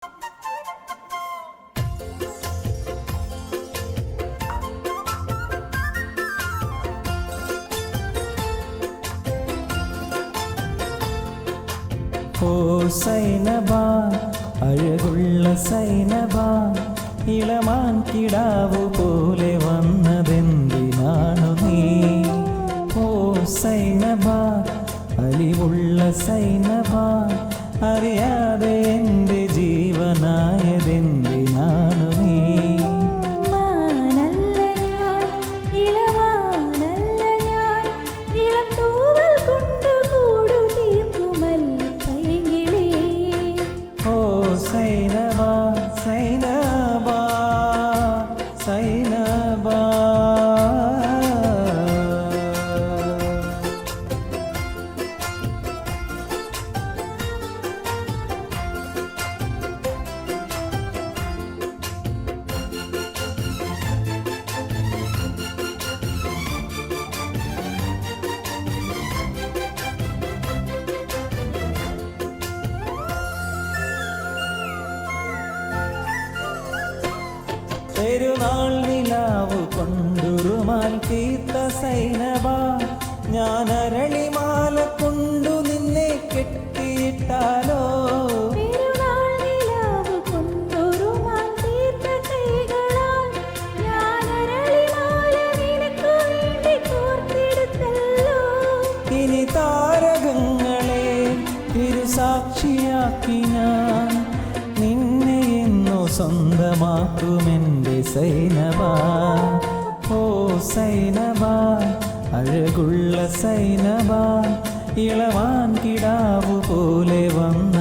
ഓ സൈനബ, അഴകുള്ള സൈനബ, ഇളമാൻ കിടാവു പോലെ വന്നതെന്തിനാണു നീ? ഓ സൈനബ, അലിവുള്ള സൈനബ, അറിയാതെ എൻ്റെ ജീവനായതെന്തിനാണു നീ? സൈനബ സൈനബ സൈനബ, പെരുന്നാൾ നിലാവ് കൊണ്ടുരുമാൽ തീർത്ത സൈനബ, ഞാൻ അരളിമാല കൊണ്ടു നിന്നെ കെട്ടിയിട്ടാലോ? ഇനി താരകങ്ങളെ തിരുസാക്ഷിയാക്കി ഞാൻ നിന്നെ എന്നു സ്വന്തമാക്കുമെൻ്റെ സൈനബ. ഓ സൈനബ, അഴകുള്ള സൈനബ, ഇളവാൻ കിടാവു പോലെ വന്ന